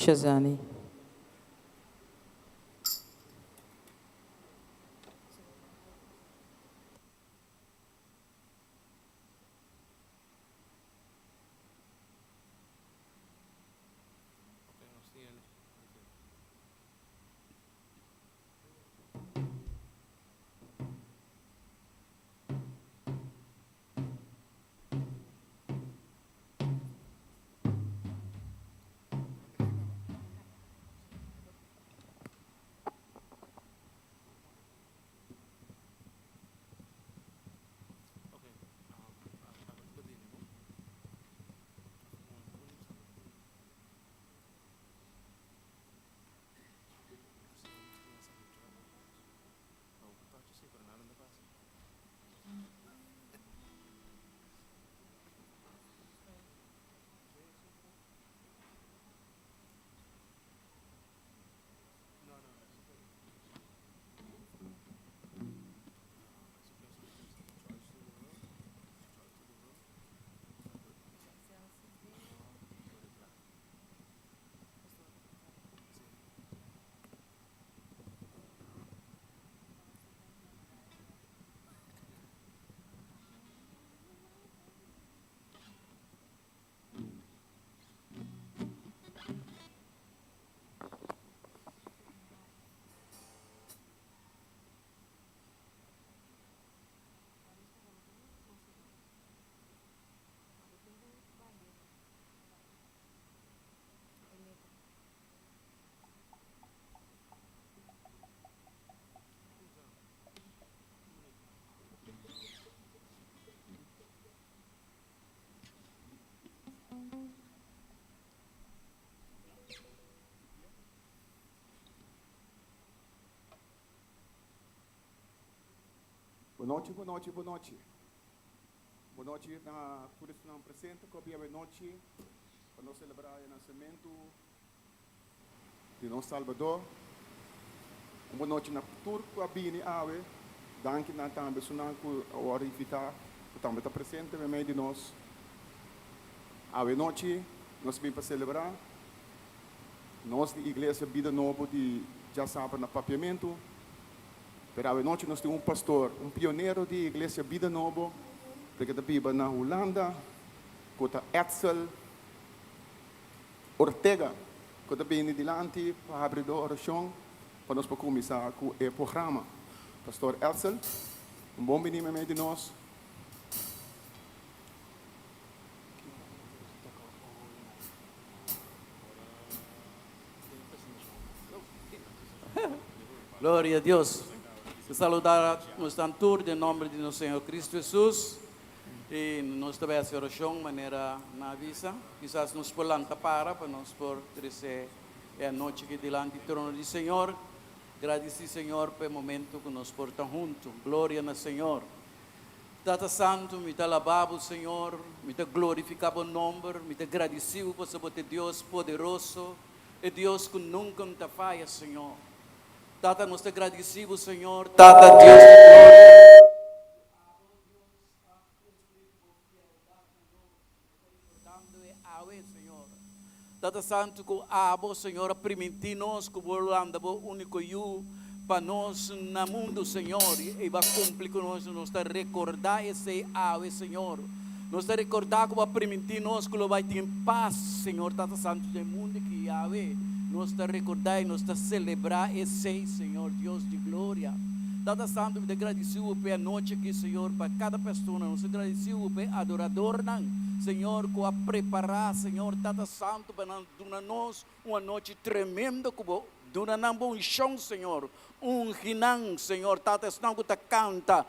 Shazani. Boa noite, boa noite, boa noite. Boa noite a todos que estão presentes. Boa noite para nós celebrar o nascimento de nosso Salvador. Boa noite na turco a bini ave. Danke na também sunan ku ora invitar que também está presente no meio de nós. Ave noite nós vim para celebrar. Nós de Igreja Vida Nova de já sabe na papiamento. Pero ave noite nós temos pastor, pioneiro de Igreja Vida Nova, porque da Bíblia na Holanda, cota Edsel Ortega, cota bem dilante para abrir a oração, para nós começar com o programa. Pastor Edsel, bom venir meio de nós. Glória a Deus. Saludar nuestro tour em nome de nosso Senhor Cristo Jesus. E nós também a oração de maneira na visa. Quizás nos polanta para nós por crescer a noite que diante do trono do Senhor. Agradecer, Senhor, pelo momento que nós portamos juntos. Glória ao Senhor. Tata Santo, me te alabamos, Senhor. Me te glorificamos o nome. Me te agradecemos por ser Deus poderoso. E Deus que nunca te falha, Senhor. Tata, nós te agradecemos, Senhor. Tata, Deus de glória. Senhor. Tata Santo, que abo, Senhor, permitir-nos que o andamos único eu para nós no mundo, Senhor. E vai cumprir com nós, nos recordar esse ave, Senhor. Nos recordar que vai permitir-nos que vai ter paz, Senhor, Tata Santo, do mundo que ave. Nos recordar e nos celebrar esse Senhor, Deus de glória. Tata Santo, me agradecemos pela noite aqui, Senhor, para cada pessoa. Nos agradecemos pelo adorador, Senhor, que a preparar, Senhor, Tata Santo, para nós uma noite tremenda, durante bom chão, Senhor. Hinan, Senhor, Tata Santo, que canta.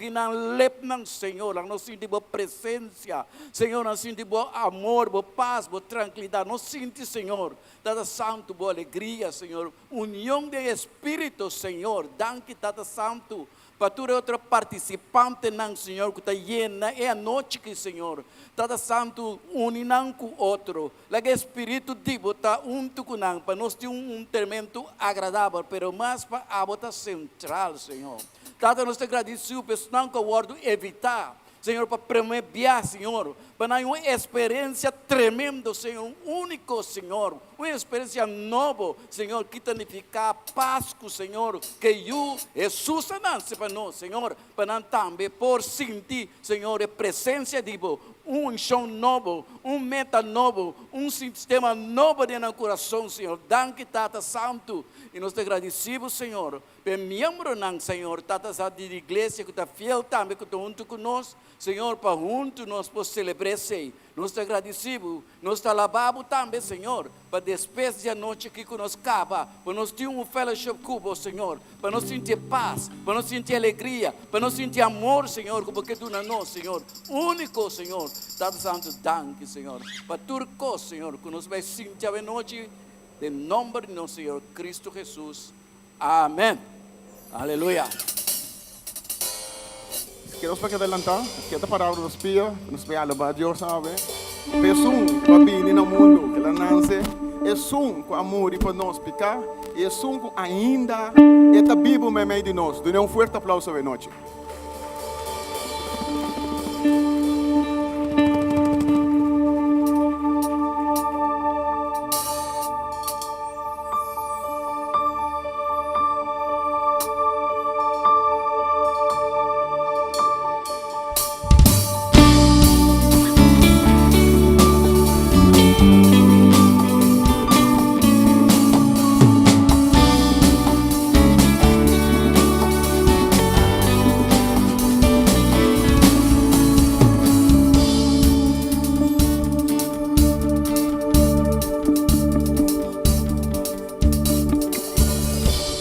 Hinan lepnan, Senhor. Nós sentimos presença, Senhor, nós sentimos amor, paz, tranquilidade. Nós sentimos, Senhor, Tata Santo, boa alegria, Senhor. União de Espírito, Senhor. Danke, Tata Santo. Para todo outro participante, não, Senhor, que está llena, é a noite que, Senhor, Tata Santo, uninam com outro. Lega Espírito Divo está junto com nós, para nós ter um tremendo agradável, pero mais para a bota central, Senhor. Tata, nós te agradecemos, pessoal, que eu vou evitar. Senhor, para premiar, Senhor, para dar uma experiência tremenda, Senhor, único, Senhor, uma experiência nova, Senhor, que significa Páscoa, Senhor, que Jesus nasce para nós, Senhor, para nós também por sentir, Senhor, a presença de Deus, chão novo, meta novo, sistema novo dentro do coração, Senhor. Danke, Tata Santo. E nós te agradecemos, Senhor. Por membro, Senhor, Tata Santo da igreja que está fiel também, que está junto conosco, Senhor, para junto nós possamos celebrar isso. Nós te agradecemos. Nós te alabamos também, Senhor, para depois da noite que nós acaba, para nós ter fellowship com o Senhor, para nós sentir paz, para nós sentir alegria, para nós sentir amor, Senhor, porque tu na nós, Senhor, único, Senhor. Tata Santo, danke, Senhor, para tudo, Senhor, que nós vai sentir a noite, em nome de nosso Senhor Cristo Jesus. Amém. Aleluia. Queremos para que adelantar, que esta palavra nos pia, nos pia alabar a Deus, sabe? Pesum, com a bini no mundo, que ela nasce, é com amor para nós picar, e é com ainda, esta Bíblia é meio de nós. Dê forte aplauso à noite.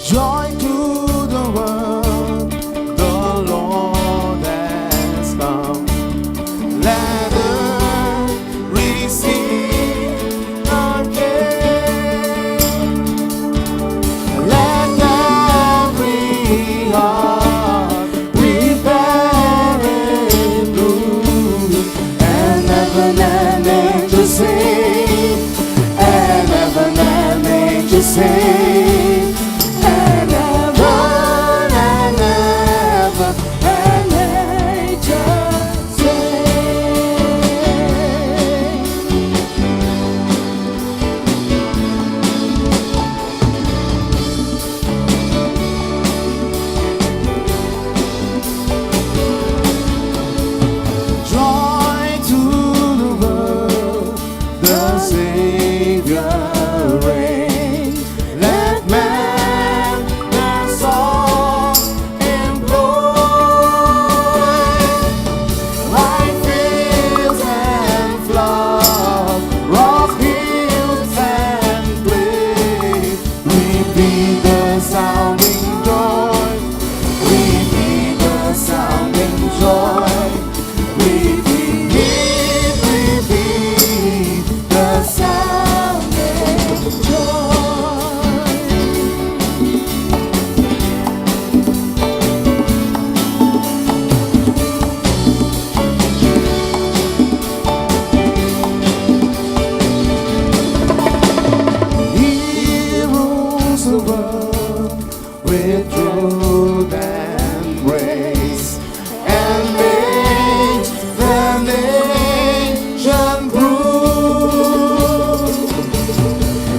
Joy to the world, the Lord has come. Let earth receive our King. Let every heart prepare in bloom, and heaven and angels sing, and heaven and angels sing. With truth and grace, and makes the nation prove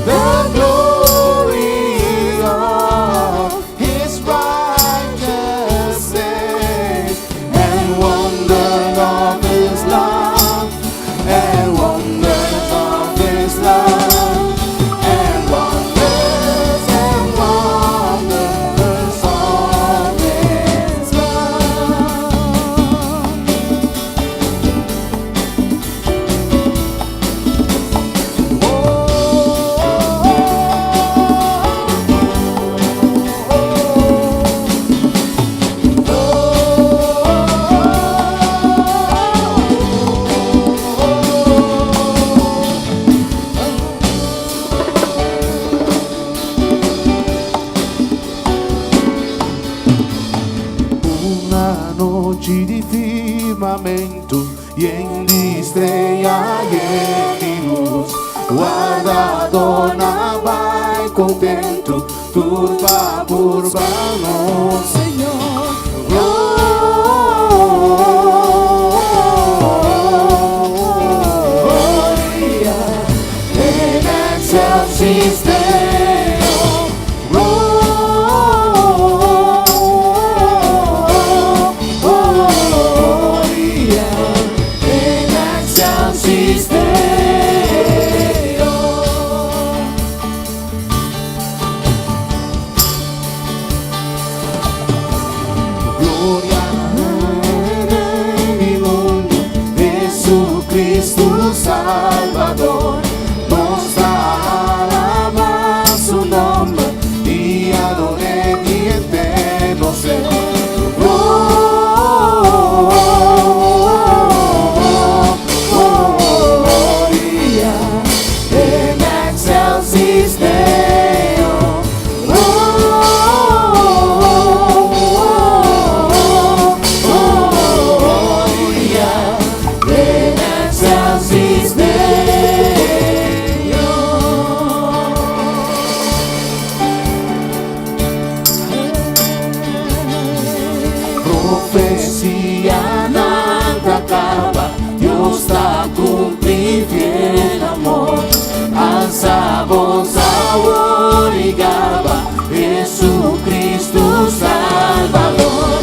the glory of His righteousness, and wonders of His love, and wonders of His love, and wonders and wonders of His love. Una noche di firmamento, en di estrella y di luz, guardado vai contento, turba urbano, Señor. Oh, excelsis Deo. Gloria in excelsis Deo. Gloria en el mundo, Jesucristo Salvador. Nos da alabar su nombre y adore mi eterno ser. Gloria en excelsis Deo. Gloria en excelsis Deo. Profecía nada acaba, Dios está cumpliendo el amor. Alza voz, ahorigaba, Jesucristo Salvador.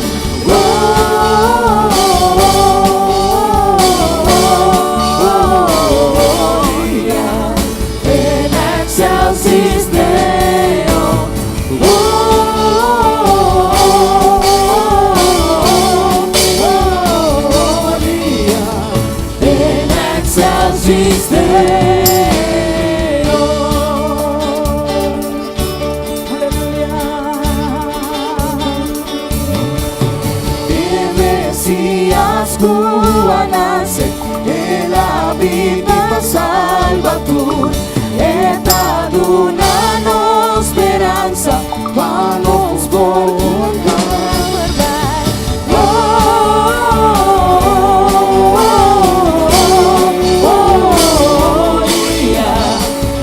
Gloria en excelsis Deo. Gloria en excelsis Deo. El Mesías cua nace, el habita Salvador. Eta una no esperanza, vamos por Gloria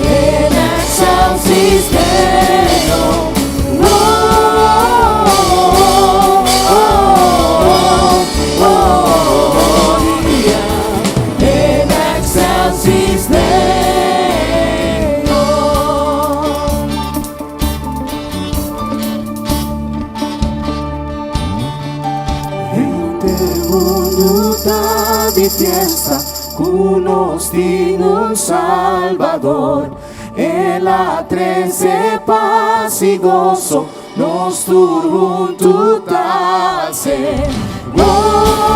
en excelsis Deo. Gloria en excelsis Deo. Este mundo está de fiesta, conosco un Salvador. El a 13 paz y gozo, nos junto tace. Gloria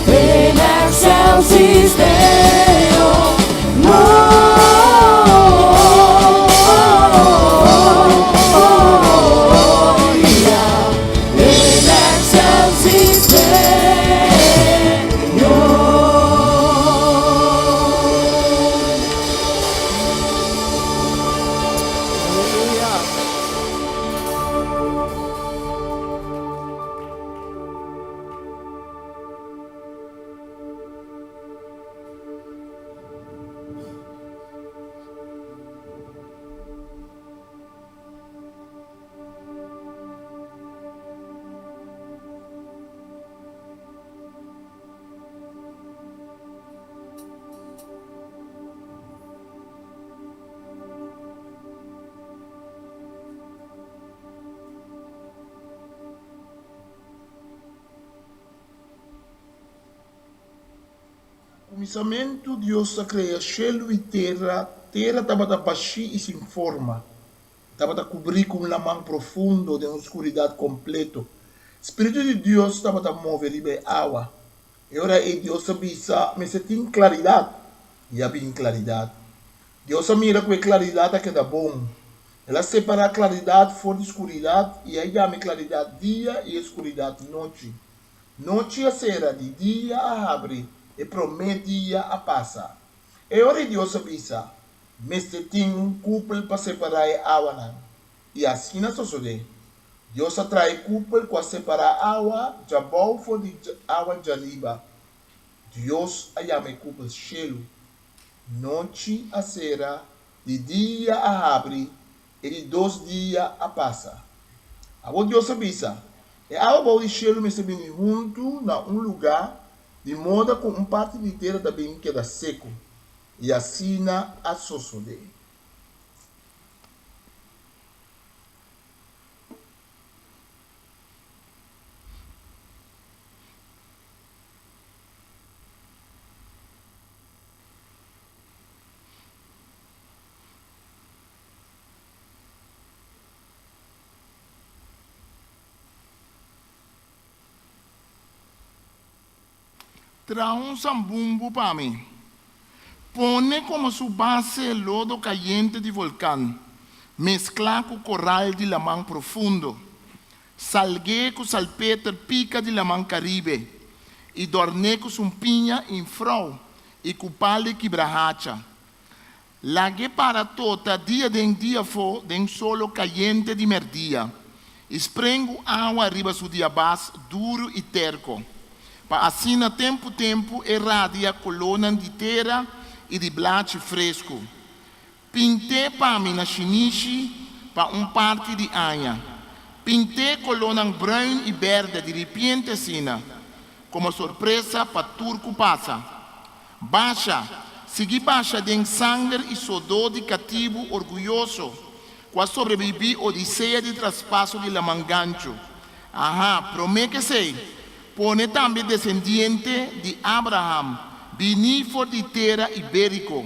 en excelsis Deo. Gloria en excelsis Deo. Começamento, Deus criou cielo e terra. Terra estava baixi e sem forma. Estava cobrir com uma mão profundo de uma escuridão completa. Espírito de Deus estava mover ribe água. E ora Deus avisa, mas tem claridade. E havia claridade. Deus mira com claridade que dá bom. Ela separa a claridade fora de escuridão e aí chama claridade dia e escuridão noite. Noite a será de dia a abre e promete dia a passa. E ora Deus avisa, mas tem um cúpula para separar a água. E assim não sucede. Deus atrai cúpula para separar a água, já bom for de água de riba. Deus a chama cúpula cielo. Noite a será de dia a abre e de 2 dias a passa. A Deus avisa. E a água de cielo me se vem junto na um lugar de modo que parte de terra também queda seco, e assim a sossode. Trae un zambumbo para mí. Pone como su base el lodo caliente de volcán, mezcla con coral de la mar profundo, salgue con salpeter pica de la mar caribe, y dorne con su piña en frau, y cupale quebrahacha. Lague para tota dia den dia fo den solo caliente de merdia, esprengo agua arriba su diabás duro y terco. Para assim, a tempo irradia colônia de terra e de blate fresco. Pinte para mim na chinichi para parte de anha. Pinte colônia branco e verde de repente sina, como surpresa para turco passa. Baixa, segui baixa de sangue e sodor de cativo orgulhoso, qual sobrevivi odisseia de traspasso de la mangancho. Aha, promete que sei. Pone também descendiente de Abraham, vinifo de terra ibérico,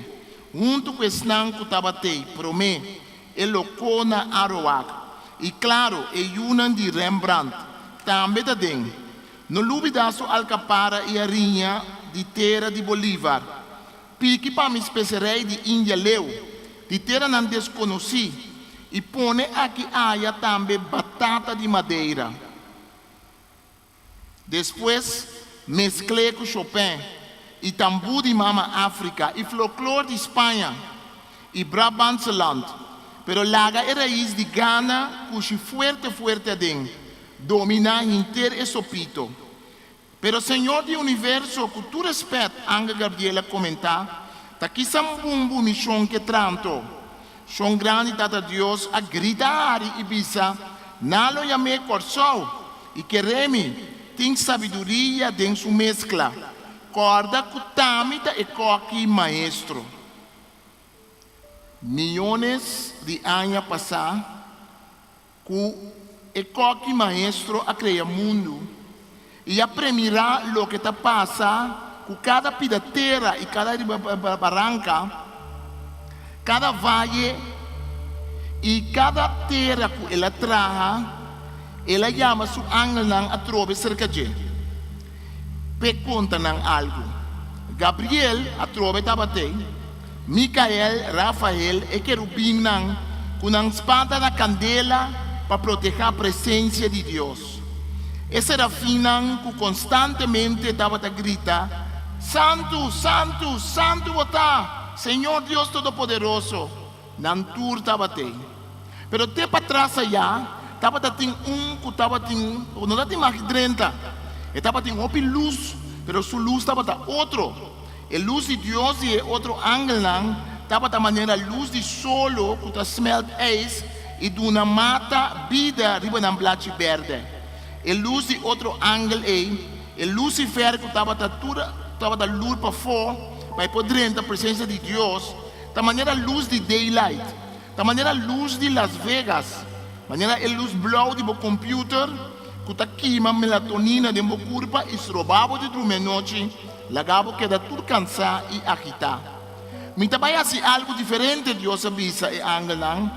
junto com Esnan Kutabatei, promê, Elocona Aroak, e claro, Yunan de Rembrandt, também da den. No lubidaço Alcapara e Arinha de terra de Bolívar, pique para me especerei de Índia Leu, de terra não desconheci, e pone aqui aia também batata de madeira. Depois, mesclei com Chopin, e tambu de Mama África, e folclore de Espanha, e Brabantseland. Pero laga é raiz de Ghana, cujo fuerte den, domina inteiro e sopito. Pero Senhor do Universo, com tu respeito, Anga Gabriela comentar, aqui sambumbu missão que tranto, são grande tata Deus a gritar e bisa, nalo yame corsou, e quereme, tem sabedoria em sua mescla. Corda cutamita e coque maestro. Milhões de anos passaram, com o coque maestro a criar mundo. E a premirar o que está passando, com cada pidateira e cada barranca, cada vale e cada terra que ela traz, ela chama su angel nang a trove cerca de. Pe conta nang algo. Gabriel a trove tabatei. Micael, Rafael e querubim nang com a espada da candela para proteger a presença de Deus. E serafim nang que constantemente tabata grita: Santo, Santo, Santo vota, Senhor Deus Todo-Poderoso. Nantur tabatei. Pero te para trás allá, estava tem que estava tem, não tem mais 30, estava tem uma luz, mas sua luz estava outro, a luz de Deus e outro ângulo não, estava da maneira luz de solo que está smelt ice e de uma mata vida riba na blate verde, a luz de outro ângulo é, a Lucifer que estava da luz para fora, mas por dentro a presença de Deus, da maneira luz de daylight, da maneira luz de Las Vegas. Maneira a luz blau de meu computer, que está queima melatonina de meu corpo e se roubava de dormir noite, lagava que da tudo cansar e agitar. Me também assim algo diferente de Deus avisa e angelang.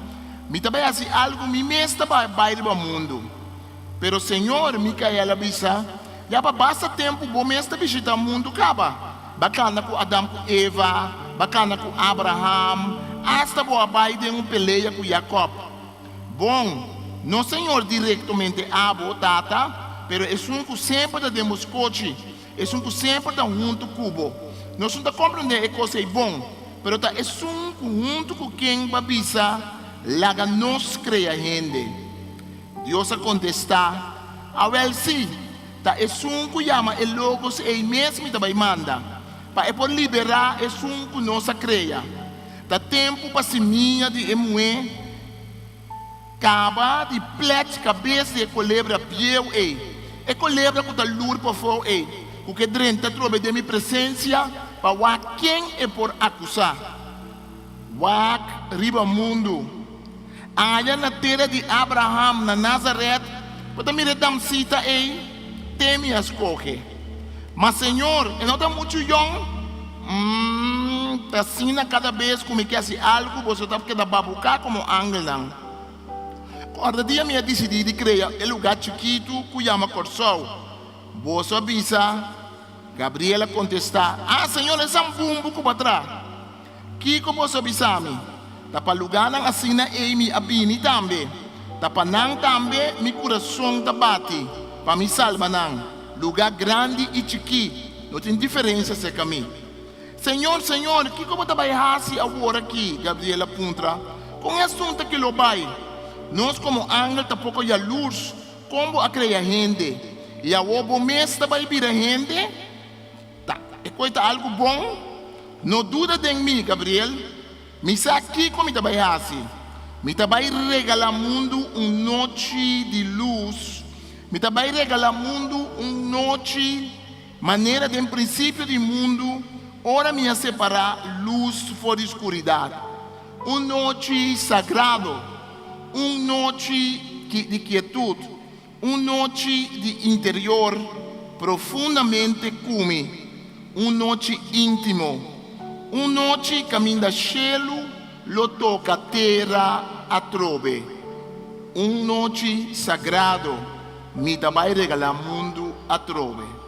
Me também assim algo me mesta vai do mundo. Pero Senhor, Micael avisa, já basta tempo bom mesta visitar o mundo acaba. Bacana com Adão com Eva, bacana com Abraham, hasta boa vai de peleia com Jacob. Bom, não Senhor diretamente abo tata, pero é um que sempre damos coche, é um que sempre dá junto cubo. Nós não compreender que coisa é bom, pero tá é um que junto com quem babisa, laga nos cria gente. Deus a contestar, awel sim, tá é um que chama e logos é mesmo também manda, para é por liberar é um que nos cria. Tá tempo para se minha de emué. Caba de plete cabeça e colebra pieu e colebra com a lua para fora porque drenta trove de minha presença, para quem é por acusar. Wak riba mundo. Allá na terra de Abraham, na Nazaré, para me redamcita teme as escoge. Mas Senhor, eu não estou muito jovem. Assim cada vez que me quer algo, você está que da babucar como ángel não. Cada dia me decidi de criar um lugar chiquito que chama Corsol. Você avisa, Gabriela contesta, Senhor, esse é um bumbo que para trás. Que como você avisa-me? Tá para lugar não assina me abini também. Tá para não também, meu coração tá bate. Para me salva não. Lugar grande e chiquito, não tem diferença se caminho. Senhor, que como está vai agora aqui, Gabriela Puntra? Com esse assunto que lo vai. Nós como ángel tampouco já luz, como a criar gente. E a ovo mês está vai vir a gente. Tá, é coisa algo bom? Não dúvida de mim, Gabriel. Me sa aqui como está vai me está vai regalar mundo noite de luz. Me está vai regalar mundo noite maneira de princípio do mundo. Ora me separar luz fora escuridade. Noite sagrado. Noite de quietude. Noite de interior profundamente come. Noite íntimo. Noite caminho da cielo, lo toca terra a trove. Noite sagrado. Me vai regalar mundo a trove.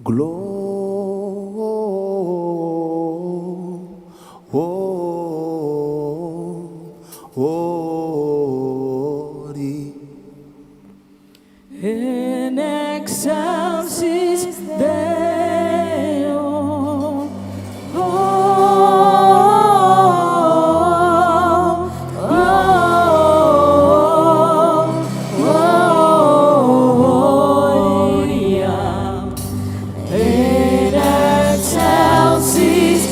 Glory. In excelsis Deo. Oh, oh, oh, gloria. In excelsis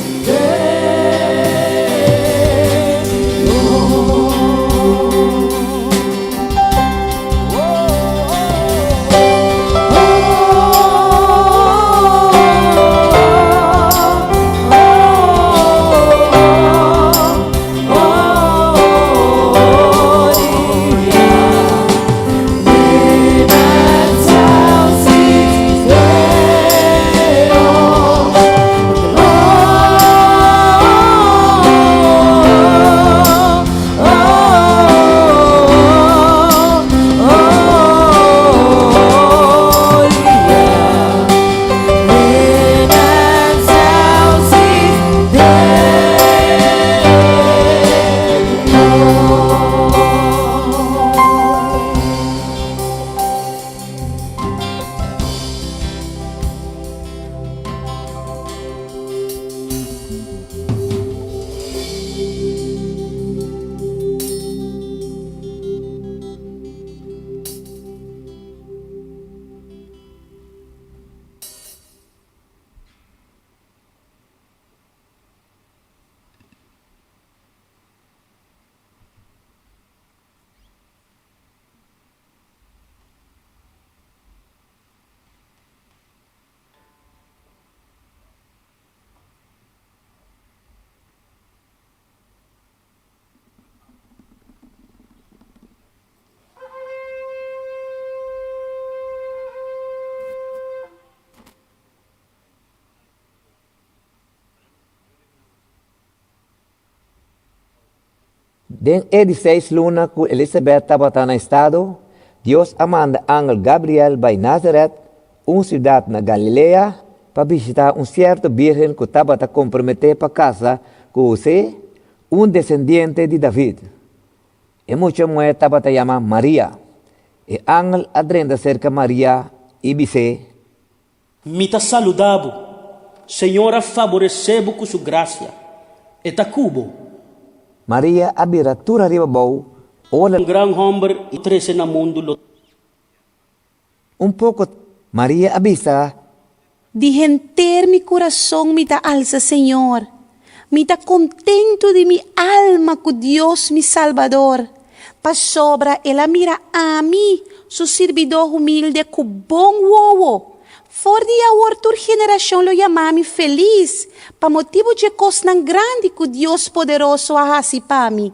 Den 16 luna cu Elizabeth tabata na estado, Dios amanda ángel Gabriel by Nazareth, ciudad na Galilea, para visitar cierto virgen que tabata comprometer para casa com José, descendiente de David. E mucha mujer tabata llama María. E ángel adrenda cerca María e dice, Mita saludabo, Senhora favorecebo com sua graça. Eta cubo, María abira tura riba bau, ola gran hombre e trece na mundo. pouco María avisa, De enter mi corazón me da alza, Señor. Me da contento de mi alma con Dios mi Salvador. Pa sobra ela mira a mí, su servidor humilde, con bom wowo. For de a outra geração lo llama-me feliz, pa motivo de coisa tão grande que Deus poderoso a para mim.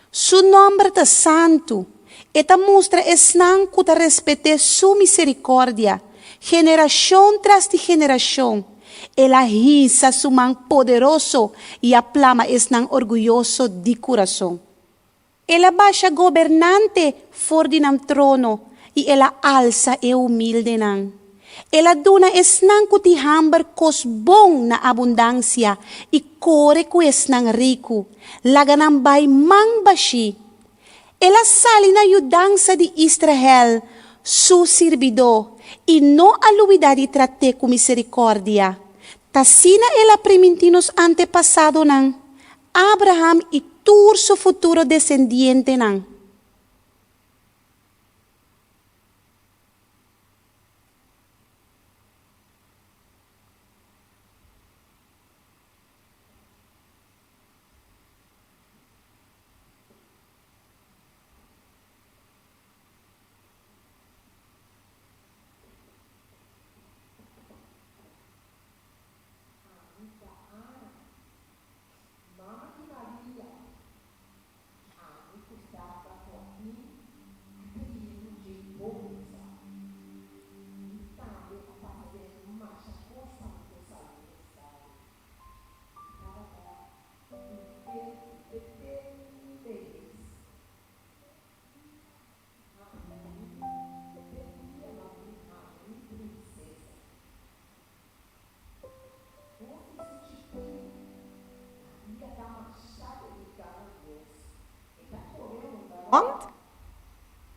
Su nome está santo, e ta mostra esnan que ta respete su misericórdia, geração tras de geração. Ela risa su man poderoso e aplama esnan orgulhoso de coração. Ela baixa governante for de nam trono, e ela alça e humilde nan. Ela dona esnan ku ti hamber kos bom na abundância e core ku esnan rico, laganam bay mang bashi. Ela sali na yudança de Israel, su servidor, e não aluidade trate com misericórdia. Tassina ela primitinos antepasado nan, Abraham e tur su futuro descendiente nan.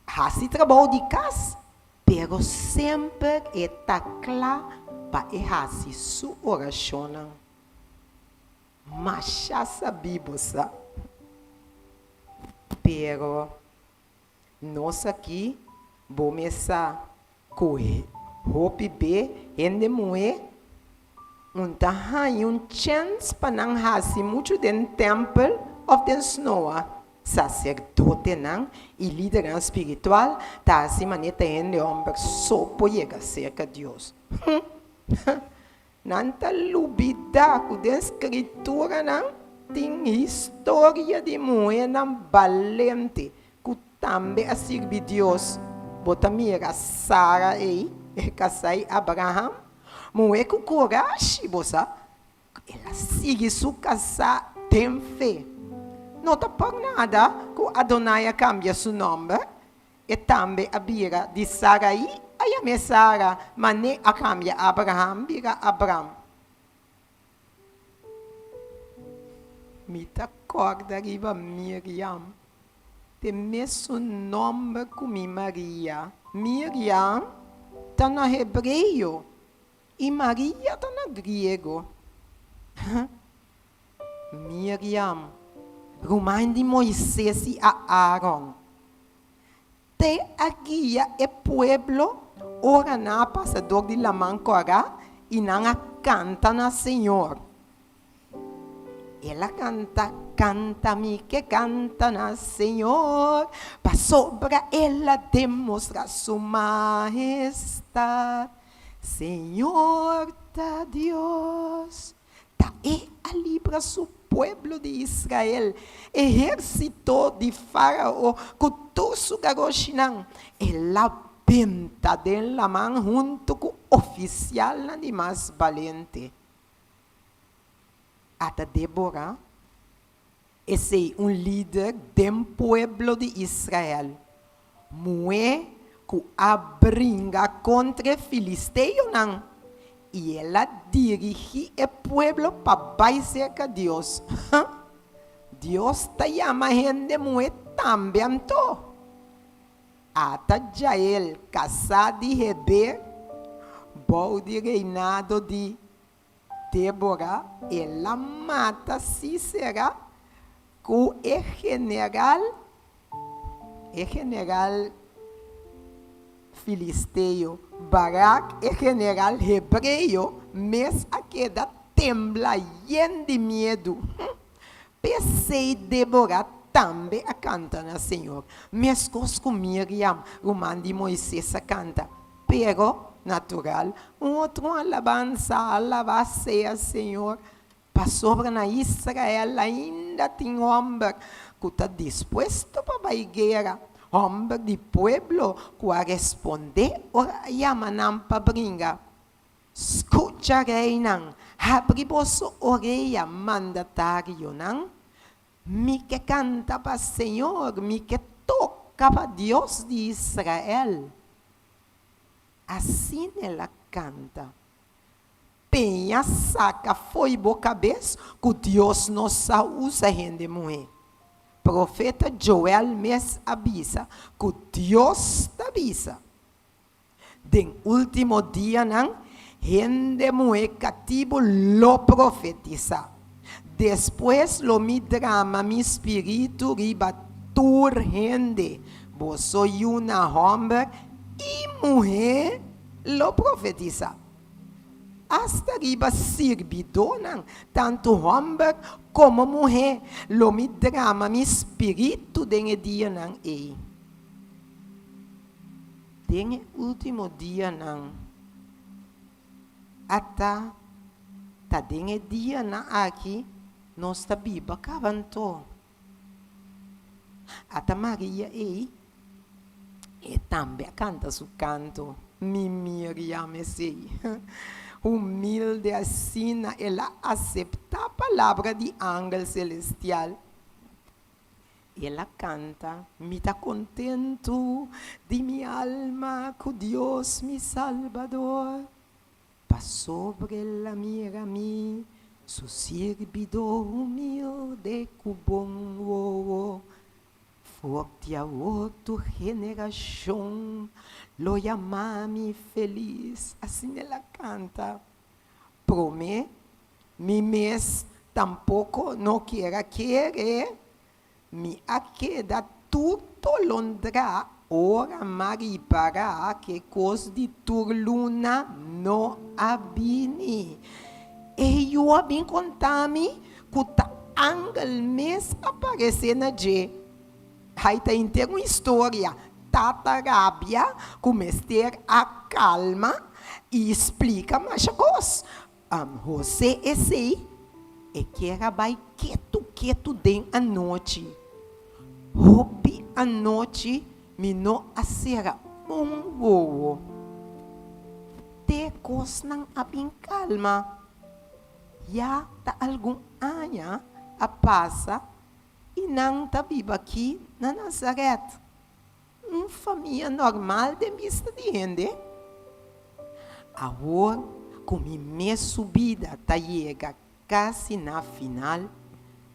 Hasi trabalho de casa, pero sempre está claro para hasi sua oração. Mas já sabemos, pero nós aqui vamos começar com roupa B, ainda moe, chance para não hasi muito dentro do templo ou dentro snow. Sacerdote não e liderança espiritual tá assim maneira ainda homem só pode cerca de Deus. Não tá lubida com a escritura não tem história de mulher não valente que também a servir Deus. Bota mira Sara e casai Abraham, mulher com coragem, bossa, ela sigue sua casa tem fé. Não está por nada que Adonai cambia seu nome e também a bira de Sarai, aí a minha Sara, mas nem a cambia Abraham, bira Abraham. Me tá corda riba Miriam, tem mesmo nome como Maria. Miriam está no hebreu e Maria está no grego. Miriam. Rumai de Moisés e a Aaron. Te guia e pueblo, ora na passador de la mancora e não a canta na Senhor. Ela canta mi que canta na Senhor, para sobre ela demonstrar sua majestade. Senhor da Deus, ta e a libra su pueblo de Israel, ejército de Faraó, com todo su garochinão, ela penta de la mão junto com o oficial de mais valente. Até Débora, esse é líder do pueblo de Israel. Mulher que abringa contra filisteu não. E ela dirige o pueblo para bem cerca de Deus. Deus está chamando a gente mulher também. Até Jael, casado de Heber, bom de reinado de Débora, ela mata Cícera com o general filisteu, Barak é general hebreu, mas a queda tembla de medo. Pensei Débora também a canta na Senhor. Minhas coisas com Miriam, o man de Moisés a canta. Pero, natural, outro alabança, alabança, Senhor. Para sobre na Israel ainda tem homem que está disposto para a guerra. Homem de pueblo que a responder ora yamanam para brincar. Escuta não, abre vossa orelha mandatário não. Me que canta para o Senhor, me que toca para Deus de Israel. Assim ela canta. Penha saca foi boa cabeça que Deus nos usa gente mulher. Profeta Joel mes avisa que Deus te avisa. Den último dia não, gente mulher cativo lo profetiza. Depois lo mi drama, mi espírito riba tur gente. Vos soy una homem e mulher lo profetiza. Hasta riba servidor não, tanto homem como mulher, lo mi drama, mi espírito dengue dia não é. Dengue último dia não. Até tá dengue dia não aqui, nós tá biba cavanto. Até Maria e também canta su canto, mi Miriam sei. Humilde assim, ela aceita a palavra de ángel celestial. Ela canta, me está contento de minha alma com Deus, meu Salvador. Pa sobre ela mira a mim, su servidor humilde, com bom Forte a outra generação, lo llamami feliz. Assim ela canta. Prome, mi mes tampouco não querer, mi aqueda tudo londra, ora maripara, que cos de turluna no abini. E eu abin contami, que angel mes aparecer na je. Aí tem uma história, Tatarabia, comester a calma e explica mais coisas. Você esse é que era bem quieto dentro a noite. Hobby a noite, me não acera voo. Te cosnan a bem calma. Já tá algum ano a passa e não tá viva aqui na Nazaré. Uma família normal de vista de gente. Agora, com minha subida tá chega quase na final,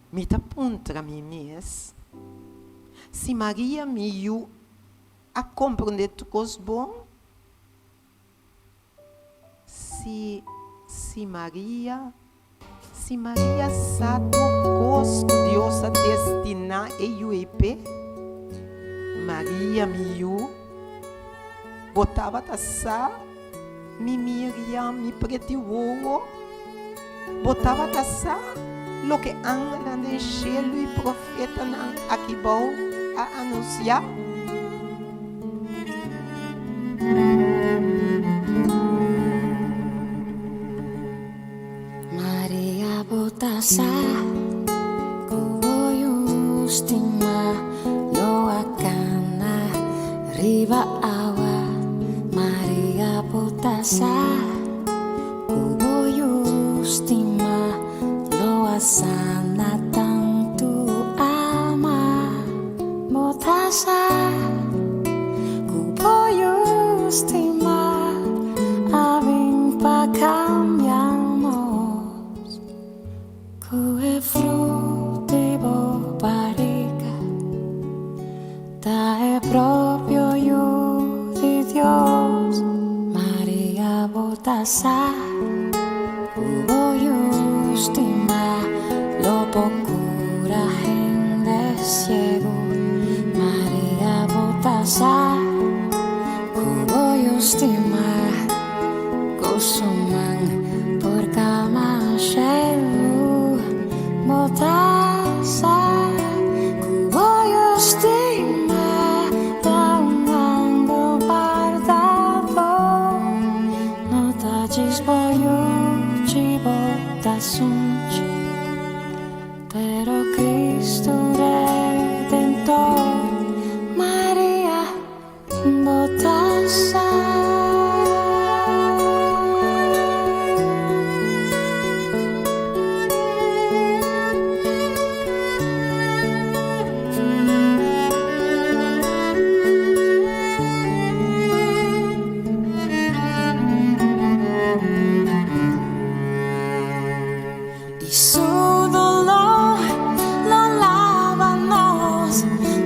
me tá pontra mi mês. Se Maria me yu a compreender tudo bom, se Maria sabe o que Deus a destinar e UEP, Maria me yu botava taça, mi Miriam me pretiou, botava taça, lo que anda no cielo e profeta aqui bom a anunciar. Maria botasa kuboyustima lo akana riba awa. Maria botasa kuboyustima lo asana tanto ama. Botasa kuboyustima avin pa cambiamos. Cue fruttivo parica, da è proprio io di Dios. Maria botasa, cubo stima, lo procura gente ciego. Maria botasa, cubo stima, gosuman por camachelu. Botasa, cubo stima, da un ando guardado. No tacis voglio ci botasunci, pero Cristo Redentor. Maria botasa. Y su dolor lo lávanos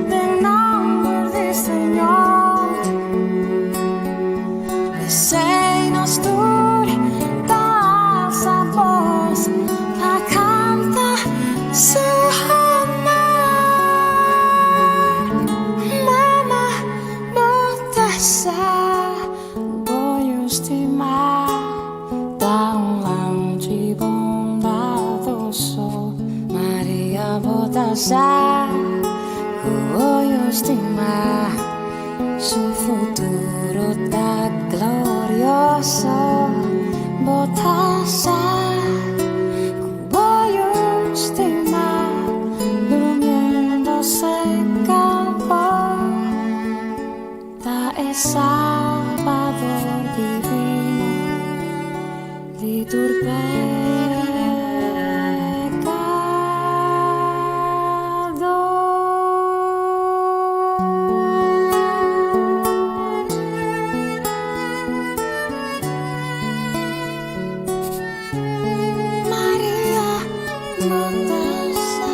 del nombre del Señor. Deseinos dur da esa voz a canta su honor. Mama botasa voy estimar da un lanche bondadoso. Maria botasa voy estimar su futuro tan glorioso. Botasa voy estimar durmiendo se acabó. Da es Salvador divino di Maria botasa.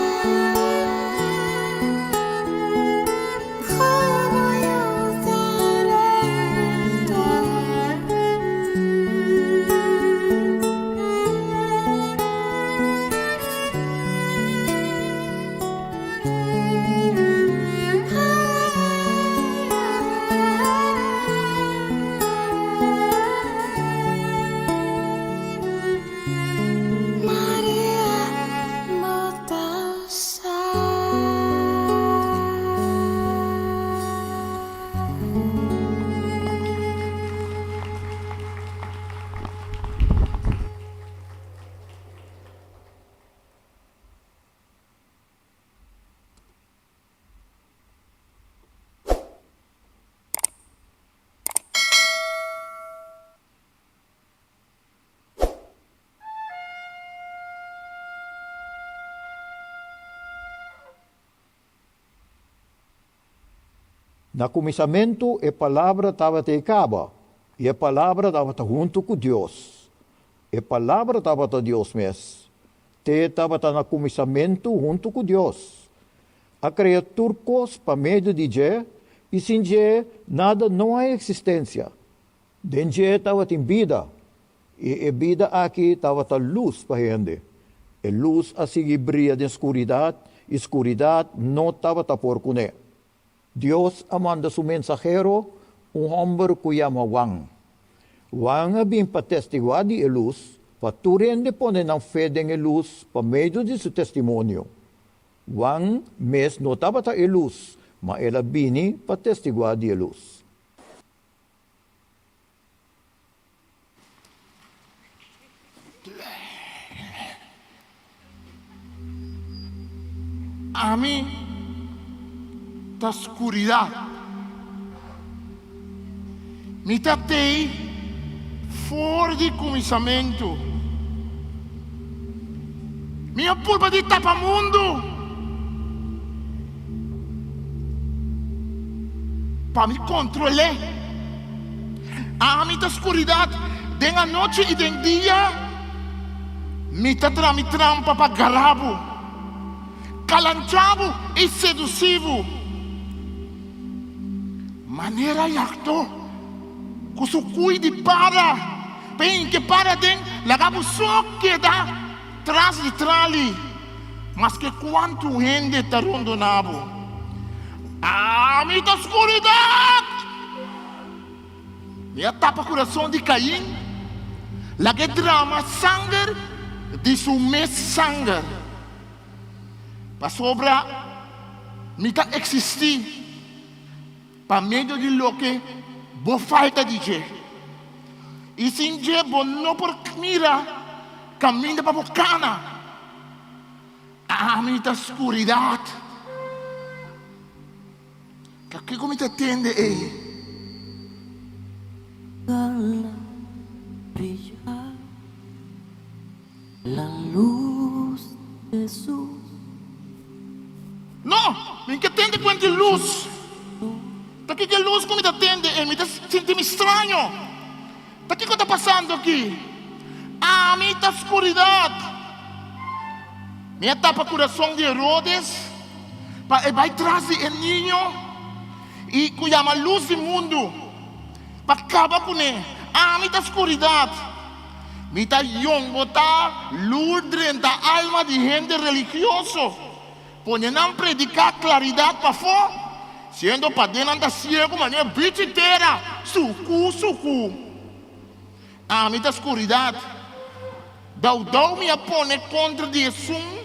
Na começamento, a palavra estava te acaba, e a palavra estava junto com Deus. A palavra estava com Deus mesmo. Te estava no começamento junto com Deus. A criatura cos para meio de Jé, e sem Jé nada não há existência. Den Jé estava em vida, e a vida aqui estava a luz para a gente. A luz assim brilha de escuridade não estava por cuné. Deus manda su mensajero, homem que chama Juan. Juan vem para testiguar de luz, para tu rende poner na fé de luz, para meio de seu testemunho. Juan mesmo não estava a luz, mas ela vem para testiguar de luz. A mim, da escuridade, me tatei fora de começamento. Minha pulpa de tapamundo, para me controlar. A mim da escuridade, den a noite e den dia, me trampa para garabo. Calanchavo e seduzivo. Maneira yakto. Kusukui de para. Bem que para den. Lagabo só que dá. Tras de trali. Mas que quanto gente tá rondonabo. Ah, me da escuridade. Me tapa coração de Caim. Lage drama sangue. De su mes sangue. Para sobra, me tá existir para meio de lo que vou falta de je. E sem je, vou não por mira, caminho para bocana. A mim tá escuridade. Que como te atende aí? Brillar la luz de Jesús. Não, me atende com a luz. Porque que luz como me atende, me sente-me estranho. O que está passando aqui? A mim está escuridade. Me tapa o coração de Herodes, para vai trazer o ninho e que chama luz do mundo, para acabar com ele. A mim está escuridade. Me está young, botar luz dentro da alma de gente religiosa. Ponendo predicar claridade para fora, sendo para dentro da ciego, maneira bicha inteira, sucu. A mim da escuridade, dau me apone contra de sum,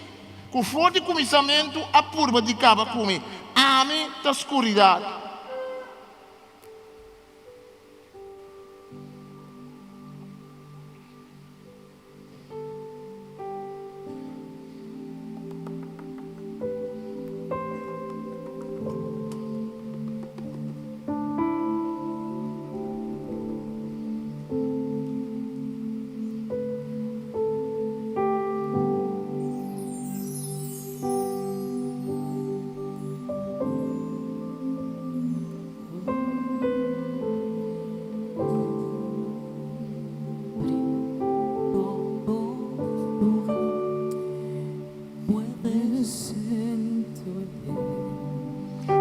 com forte começamento, a purba de caba come. A mim da escuridade.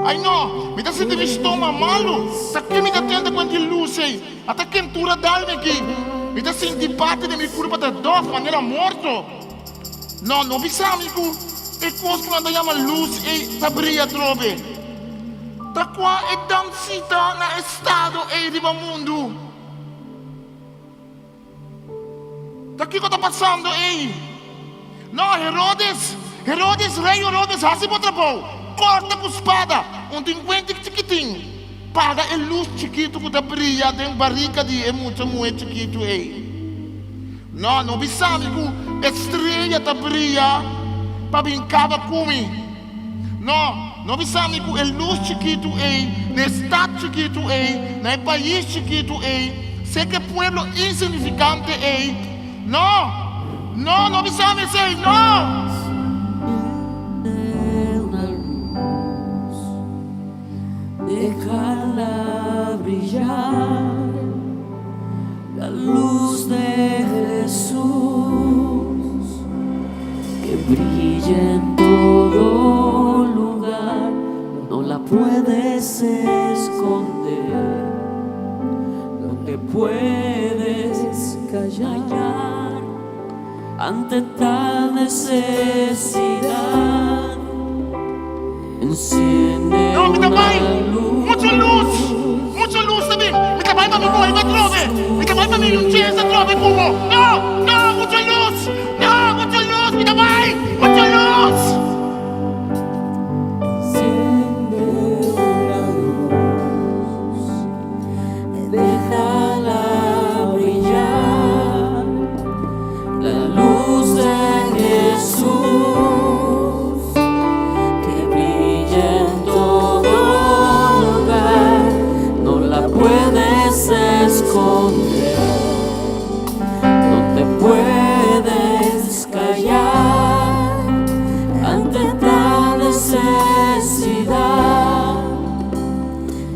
Ai não, me dá sentindo estômago malo. Aqui me dá tenda com a luz aí. Até quentura dá-me aqui. Me dá sentindo parte de minha curva de dor, maneira morto. Não bisa amigo. É coisa que nós chama luz e tá brilha trobe. Tá qua é dancita na estado e riba mundo. Tá aqui que tá passando aí. Não, Herodes, rei Herodes, assim por trapou. Corta com espada, um delinquente chiquitinho. Paga a luz chiquito que brilha dentro barriga de muito chiquito aí. Não bisa amigo, estrela tá brilha para brincar comigo. Não bisa amigo, a luz chiquito aí, no estado chiquito aí, no país chiquito aí, sei que é pueblo insignificante aí. Não bisa amigo, não. De déjala brillar, la luz de Jesús, que brille en todo lugar, no la puedes esconder, no te puedes callar ante tal necesidad. Enciende No, mi una tamay! luz. Mucha luz! Mucha luz también! Mi tamay pa mi buhay na trove! Mi tamay pa mi lunsye sa trove kumo! No! No! Mucha luz! No! Mucha luz! Mi tamay! Mucha luz! Enciende una luz, déjala brillar, la luz de Jesús, que brilla en todo lugar, no la puedes esconder, no te puedes callar ante tal necesidad.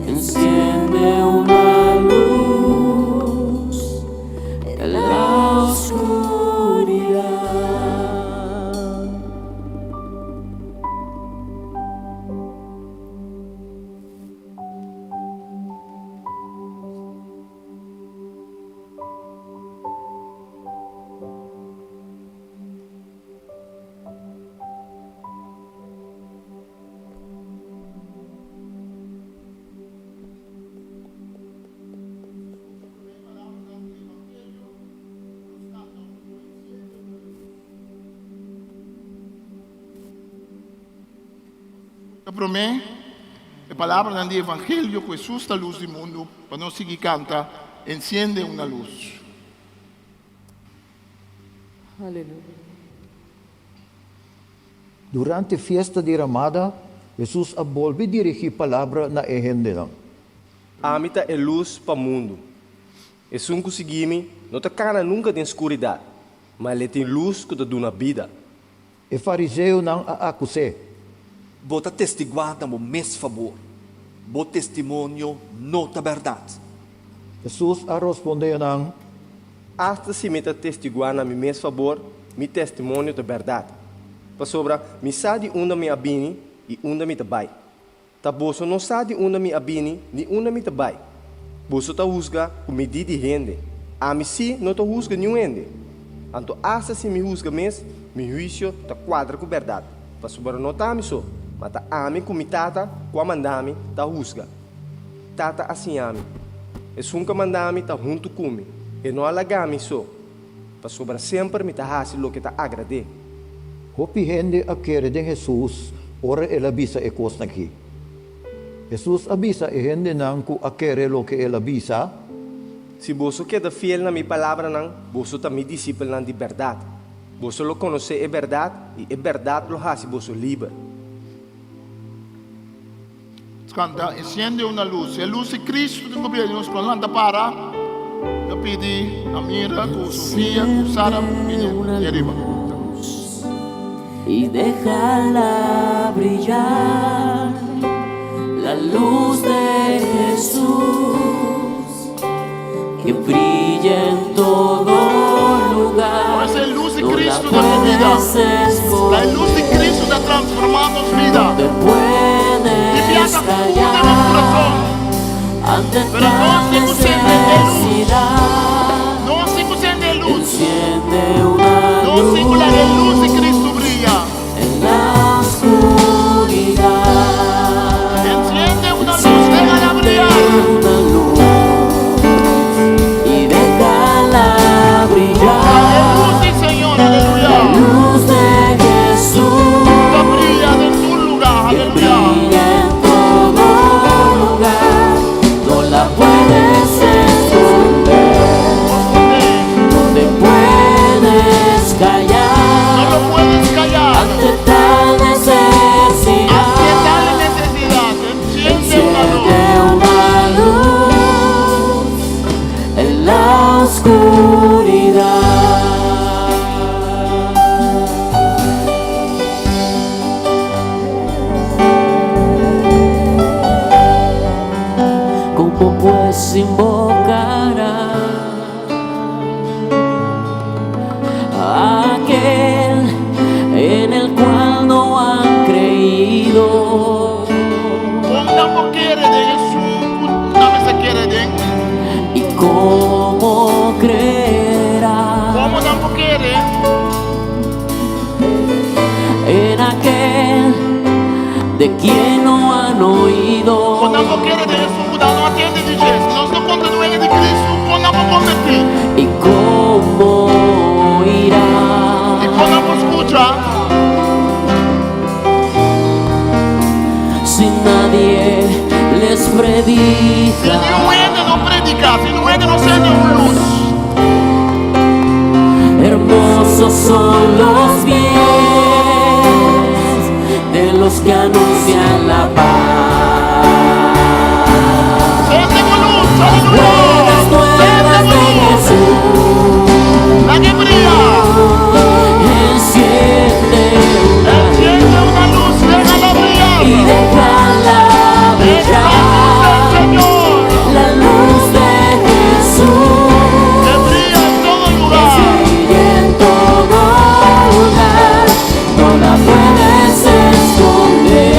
Enciende una luz en la oscuridad. Para mim, a palavra do Evangelho, Jesus, a luz do mundo, para nós seguir canta, enciende uma luz. Durante a fiesta de Ramada, Jesus volve dirigir palavra na gente lang. Amita é luz para o mundo. E se não conseguimos, não te cana nunca de escuridão, mas ele tem luz que te dá na vida. E fariseu não a acusé. Bota testiguar mo mes favor. Bota testemunho nota verdade. Jesus a respondeu não, Hasta se me testiguar na meu favor, meu testemunho de verdade. Para sobra, me sabe onde me abini e onde me tabai. Ta boso não sabe onde me abini ni onde me tabai. Boso ta usga com medida de rende. A mim si não ta usga nenhum rende. Anto hasta se me usga mes, meu juízo ta quadra com verdade. Para sobra não ta so, mas ta ame com mi tata, com a mandami ta usga. Tata assim ame. E sunca mandami ta junto comigo. E não alagami so. Para sobra sempre me ta hasi lo que ta agrade. hopi gente a querer de Jesus, ora ela bisa e kos naki. Jesus abisa e gente não ku a querer lo que ela bisa. Se você quer fiel na minha palavra, não, você também discípulo de verdade. Você lo conhece é verdade e é verdade lo faz você livre. Canta, enciende uma luz. A luz de Cristo de governo nos planta para. Eu pedi a Mira, com Sofia, com Sara, e arriba. Y déjala brillar, la luz de Jesús, que brilla en todo lugar. Essa é a luz de No Cristo la da minha vida. puedes esconder, A luz de Cristo está transformando as no te vidas. puedes Limpieza fundo de callar nosso coração. ante Pero tal nós temos sempre luz. necesidad. Nós temos sempre luz. Enciende una Nós temos a luz de Cristo brilha. en la oscuridad. Enciende uma luz, déjala brilhar. Una luz y déjala A brillar, luz do Senhor, la aleluia. luz de Jesús, Que brilha em todo lugar, que aleluia. brilla en todo lugar, no la puedes esconder, no te puedes callar Não lo puedes callar. ante tal necesidad. Ante tal necesidad, enciende uma luz. Enciende una luz en la oscuridad. clamó pues invocará a aquel en el cual no han creído. ¿Y cómo creerá en aquel de quien no han oído? ¿Y cómo irá si nadie les predica? Hermosos son los pies de los que anuncian la paz. Buenas nuevas de Jesús. Enciende una luz y déjala brillar. La luz de Jesús que brilla en todo lugar, no la puedes esconder,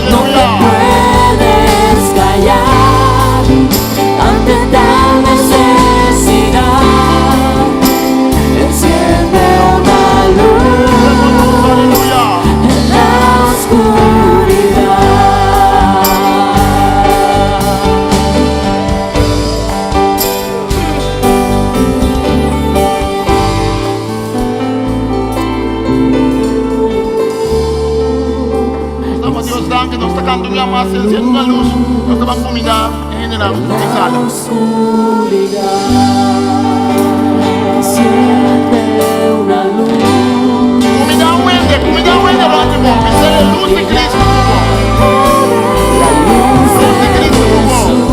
no te puedes callar ante tal necesidad. Enciende una luz en la oscuridad. Damos a Dios dan que nos está dando ya más enciende una luz, nos va a comida en general, en sala. Enciende una luz. Comida huende, donde vos, que sea la luz de Cristo. La luz de Jesús.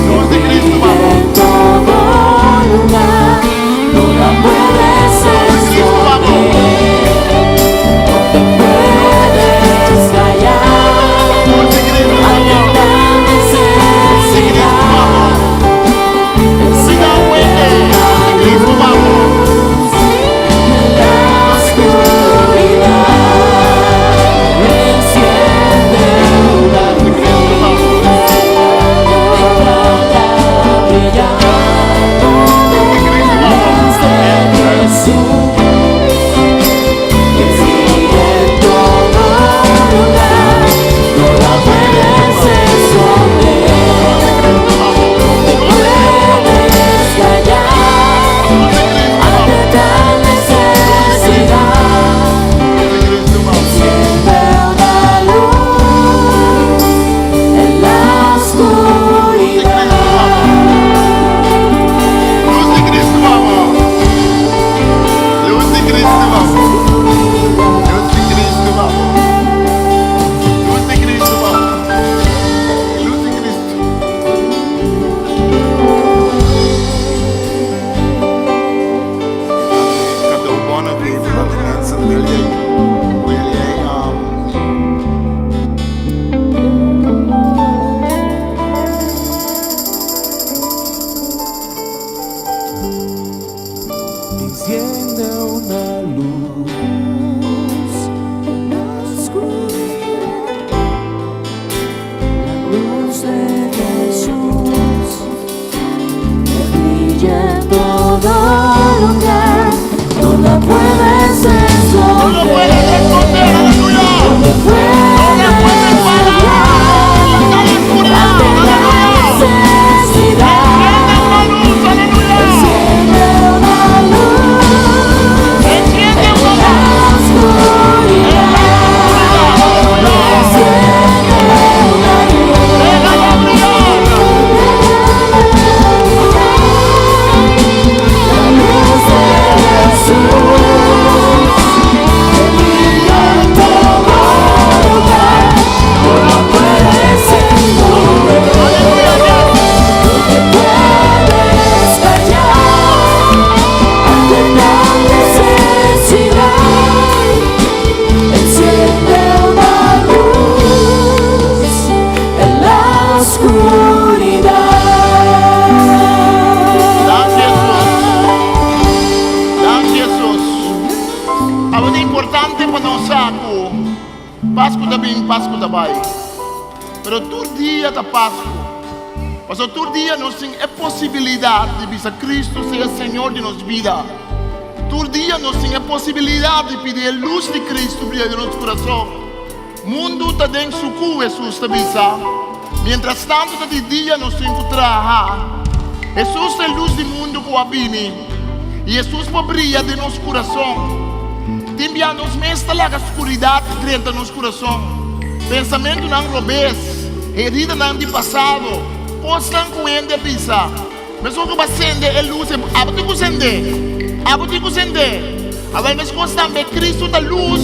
Luz de Cristo, vamos. En todo lugar, no la puedes esconder, no te puedes callar ante tal necesidad. Comida huende, de Cristo, vamos. En la oscuridad. Pero todo dia da Páscoa. Mas todo dia nós temos a possibilidade de ver Cristo ser o Senhor de nossa vida. Todo dia nós temos a possibilidade de pedir a luz de Cristo brilhar em nosso coração. O mundo está dentro do cu, Jesus está vendo. Mientras tanto, de dia nós temos que trabalhar. Jesus é a luz do mundo que habita. E Jesus pode brilhar de nosso coração. Também nos mestra a escuridade dentro do nosso coração. Pensamento não robês, herida não de passado, coisas não coende pisa. Mas o que vai acender é luz, abate com acender, abate com acender. Agora nós constamos Cristo da luz,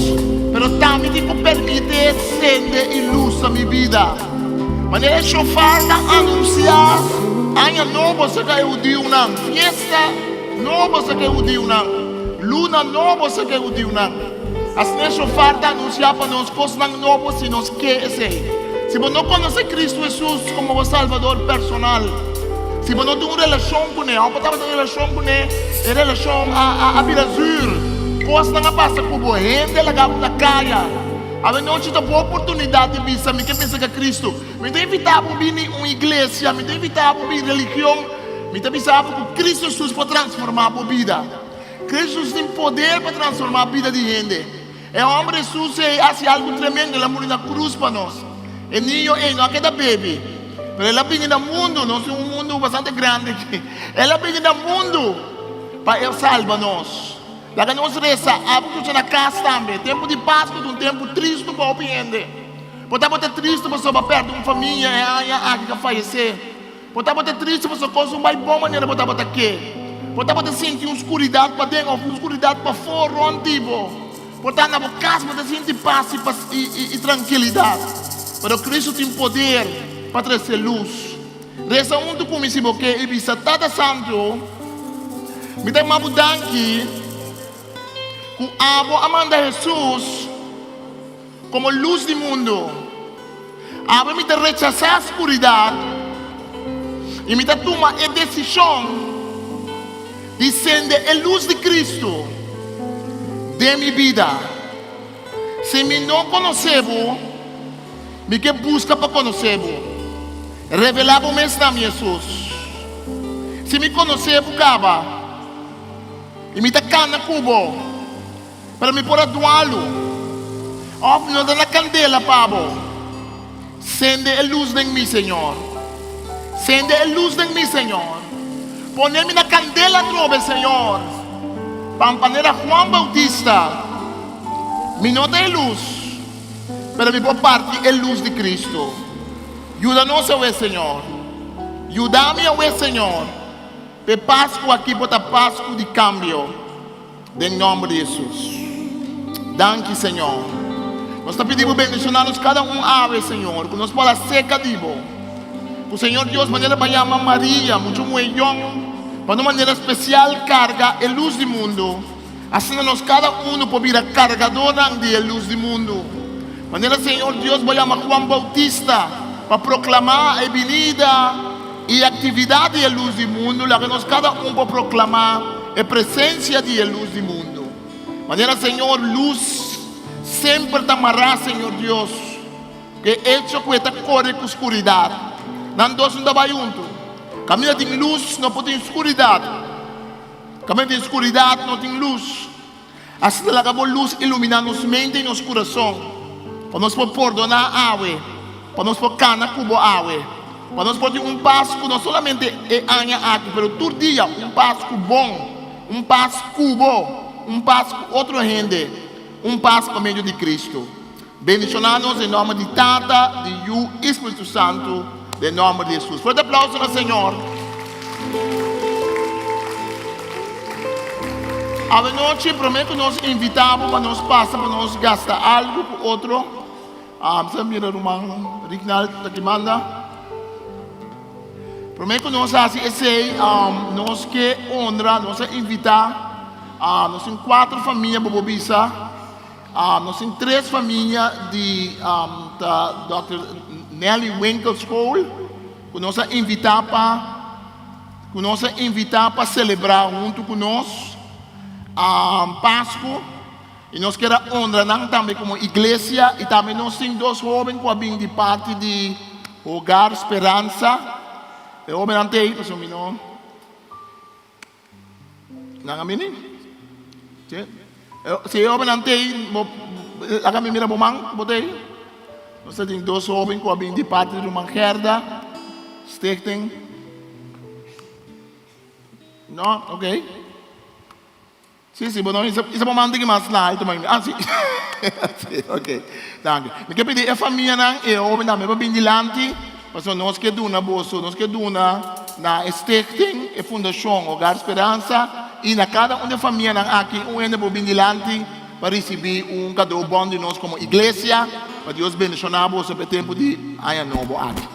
mas também tem que permitir acender e luz na minha vida. Maneira chofar da anunciar, ano novo se que o dia não, fiesta novo se que o dia não. Luna novo se que o dia não. As nessa farta anunciar para nós coisas novas se nós queremos. Se você não conhece Cristo Jesus como o Salvador personal, se você não tem uma relação com Ele, você tem uma relação com Ele, é relação a vida azul. Coisas não passam com você, gente lá na caia. A noite tem boa oportunidade de ver, me que pensa que é Cristo. Me tem invitado a vir uma igreja, me tem invitado a vir religião, me tem invitado que Cristo Jesus pode transformar a vida. Cristo tem poder para transformar a vida de gente. É o homem Jesus faz algo tremendo, ele morreu na cruz para nós. O niño não é da bebê, mas ele vem no mundo, nós temos mundo bastante grande aqui. Ele vem no mundo para salvar nós. Lá que nós reza, abrimos na casa também. Tempo de Páscoa, um tempo triste para o gente. Pode estar triste para você perder uma família que falecer. Pode estar triste para você coisa uma boa maneira para estar aqui. Pode estar sentir uma escuridade para dentro, uma escuridade para fora, tipo. Pode estar na casa para sentir paz e tranquilidade. Mas Cristo tem poder para trazer luz. Reza muito comigo, se você e visa Tata Santo, me tem uma mudança aqui. Com a amanda Jesus como luz do mundo. A me tem rechazar a escuridade e me tem tomar a decisão de acender a luz de Cristo de minha vida. Se me não conhecebo, me que busca para conhecebo. Revelar o mesmo nome Jesus. Se me conhecebo, caba e me tá na cubo para me pôr a doá-lo. Ó, não dá na candela, pabo. Acende a luz em mim, Senhor. Acende a luz em mim, Senhor. Põe-me na candela trove, Senhor. Pampaneira Juan Bautista. Me não tem luz, para me pôr parte a luz de Cristo. Ajuda-nos a ver, Senhor. Ajuda-me a ver, Senhor. Pe Páscoa aqui, bota Páscoa de cambio. Em nome de Jesus. Danke, Senhor. Nós pedimos bendicionar-nos cada ave, Senhor. Que nós possa ser cativo. O Senhor Deus, maneira para chamar Maria, muito melhor. Para uma maneira especial, carga a luz do mundo. Assim nós cada pode vir a cargadora de luz do mundo. Maneira, Senhor Deus, vai chamar Juan Bautista para proclamar a venida e a atividade da luz do mundo. Lá que nós cada pode proclamar a presença da luz do mundo. Maneira, Senhor, luz sempre te amará, Senhor Deus, que hecho que está corre com escuridade. Não dois não vai junto. Caminho tem luz, não pode ter escuridade. Caminho tem escuridade, não tem luz. Assim ela acabou luz iluminar nos mente e nos coração. Para nós poder perdonar a água, para nós poder canar cubo água, para nós poder ter Páscoa, não somente anha aqui, mas todo dia Páscoa bom, Páscoa bom, Páscoa outro gente, Páscoa por meio de Cristo. Bendicionados em nome de Tata, de Yu, Espírito Santo, em nome de Jesus. Forte aplauso ao Senhor. A noite, prometo que nós invitamos para nós passar, para nós gastar algo com outro. Você mira o irmão Rignal que manda. Prometo que nós fazemos nós que honra, nós invitar. Nós temos 4 famílias para Bobisa. Nós temos 3 famílias da Dr. Nelly Winkle School. Que nós invitar para celebrar junto conosco. Páscoa e nós queremos honrar também como igreja e também nós temos 2 jovens que vêm de parte de Hogar Esperança. Eu obenantei, pessoal, mino. Nangamini. Se eu obenantei, a kami mira bomang, botei. Nós temos 2 jovens que vêm de parte de uma herda. Stichting. Não, ok. Sim, bom, isso é uma manda que mais lá, também. Sim. Sim, ok. Danke. Me quer pedir a família não, eu na minha bindilante, mas nós que duna bolso, nós que duna na Stichting, a Fundação Hogar Esperança, e na cada uma família não aqui ende bindilante para receber cadeau bom de nós como igreja, para Deus abençoar bolso para tempo de ano novo aqui.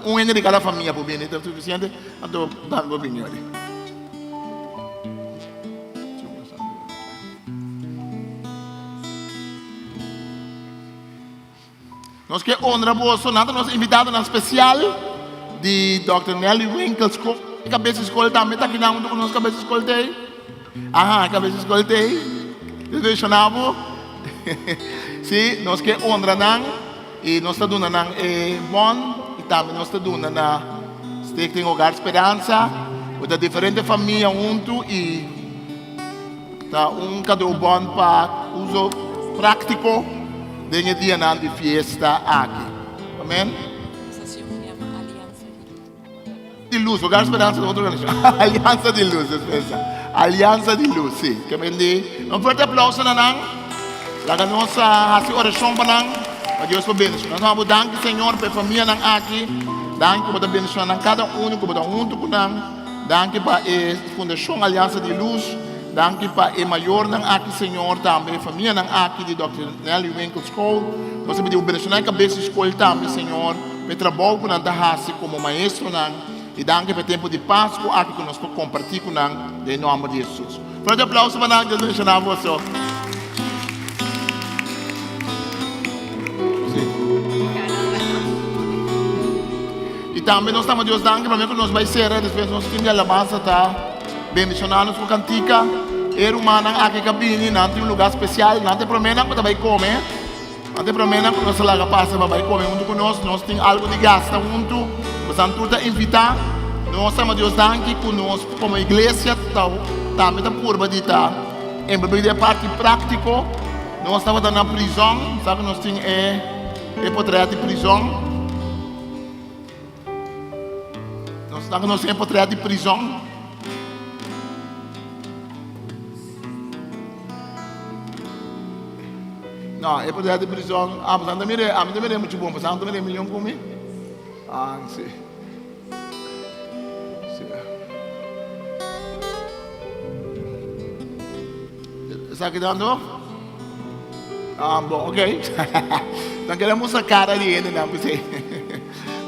Ende de cada família por bem, então suficiente, então dá uma opinião. Nós que honra bolso, nada nós invitado na especial de Dr. Nelly Winkles, cabeça escola também, tá aqui na onde nós cabeça escoltei. Cabeça escoltei. Deixonavo. Sim, nós que honra não, e nós está dando não bom, e também nós está dando na Stichting Hogar Esperança, com diferentes famílias junto e tá cadeau bom para uso prático. Dengue dia na de fiesta aqui. Amém? De Luz, Hogar Esperança de outra organização. Aliança de Luz, Aliança de Luz, sim. Que vende. Um forte aplauso na nang. Laga nossa hasi oração para nang. Para Deus abençoe. Nós vamos dar Senhor para a família nang aqui. Danke para abençoar nang cada um que está junto com nang. Danke para a Fundação Aliança de Luz. Danke para o maior não aqui, Senhor, também. Família não aqui de Dr. Nelly Winkles School. Nós pedimos bendição na cabeça escola também, Senhor. Para trabalho com nós como maestro não. E danke para o tempo de Páscoa aqui que nós podemos compartilhar com nós. Em nome de Jesus. Forte aplauso para nós. Deus abençoe a você. E também nós estamos Deus danke para mim que nós vai ser. Depois nós temos a alabança, tá? Bendicionados com cantica, humana aqui cabine, não tem lugar especial, não tem problema que vai comer, não tem problema que nós lá passa vai comer junto conosco, nós tem algo de gasta junto, nós estamos todos invitados, nós estamos Deus danke conosco como igreja, também da curva de tá, em bebida parte prático, nós estamos na prisão, sabe nós tem portrait de prisão, nós temos portrait de prisão. Não, é poder de prisão. Mas anda me é muito bom, mas anda me é milhão comigo. Sim. Está aqui dando? Bom, ok. Então queremos sacar ali ele, não sei.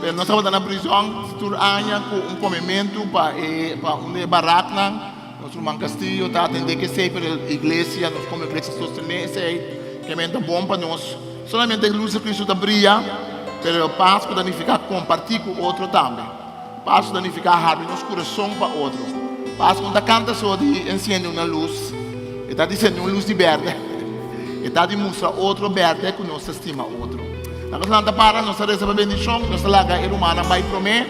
Mas nós estamos na prisão, turanya com comimento para barato, nós no Castillo, está atender que sempre a igreja, nós como igreja sostener, que é bom para nós. Solamente a luz de Cristo está brilha, mas o Páscoa danificar compartilhar com o outro também. Páscoa danificar abre nosso coração para o outro. Páscoa está canta só de encender uma luz, está dizendo uma luz de verde, está de mostrar outro verde que nós estima outro. Nós não para nossa recebe bendição, nossa laga é humana vai promer,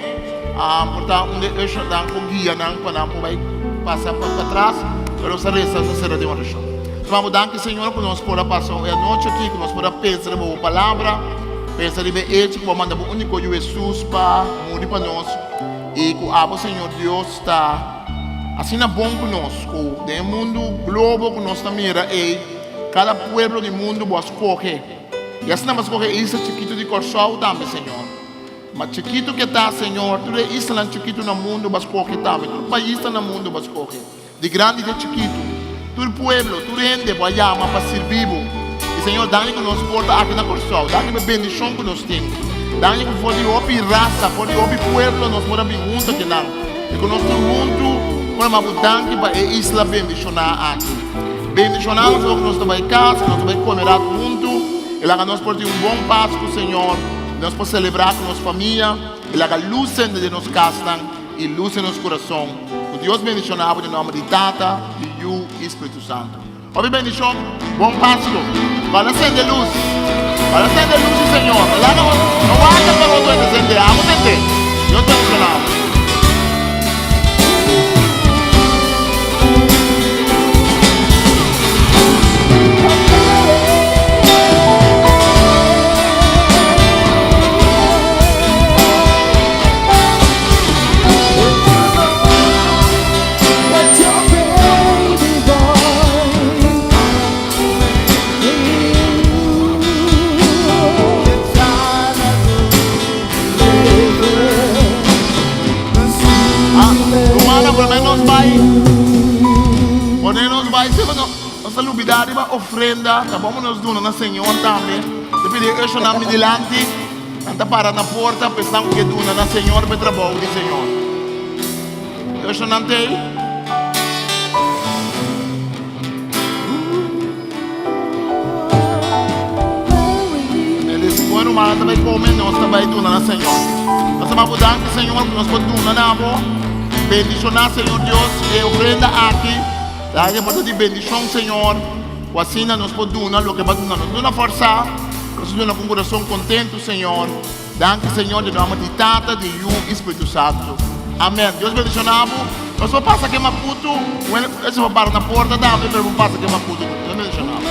portanto onde eu estou dando guia não para não vai passar para trás, mas nossa recebe será de uma oração. Vamos dar que Senhor que nós podemos passar a noite aqui, que nós podemos pensar na palavra, pensar em ética, que vamos mandar o único Jesus para morrer para nós. E que o Senhor Deus está assim na bom conosco. No mundo globo que nós estamos mirando, cada pueblo do mundo vai escolher. E assim nós escolher isso chiquito de Corsal também, Senhor. Mas chiquito que está, Senhor, tudo isso lá chiquito no mundo vai escolher também. Todo país está no mundo vai escolher. De grande e de chiquito. Todo pueblo, todo gente vai chamar para ser vivo. E Senhor, dá-lhe que nos porta aqui na Corsal, dá-lhe que bendição que nós temos. Dá-lhe que for de outra raça, for de outro pueblo, nós podemos vir juntos aqui não. E que nós estamos juntos, podemos abundar para a isla bendicionar aqui. Bendicionar nós que nós estamos em casa, nós estamos comer juntos. E lá que nós podemos ter bom Páscoa, Senhor. Nós podemos celebrar com nossa família. E lá que a luz de nos castam e luz em nosso coração. Que Deus bendicionar em nome de Tata, de Yu e Espírito Santo. Ouve bendição, bom Páscoa, para acender luz. Para acender luz, Señor. ¿Verdad? No vaya para otro encender. Vamos a encender. Yo te emocionado. Nossa lubidade vai ofrenda, tá bom? Nós damos na Senhor também. Se pedir eu não me delante, anda para na porta, pensando que duna na Senhor para trabalho de Senhor. Eu não tenho. Eles foram mas também comem nós também duna na Senhor. Nós vamos mudar que Senhor nós podemos duna na boa. Bendicionar Senhor Deus e ofrenda aqui. Dai para di bendición, Señor. O así nos poduna lo que va a darnos una fuerza, nos una con corazón contento, Señor. Danke, Señor, de nome de Tata, de Yu, Espírito Santo. Amém. Deus bendicionamos. Nós vamos passar aqui Maputo. Esse vai parar na porta, dá, mas vamos passar aqui Maputo. Deus bendicionamos.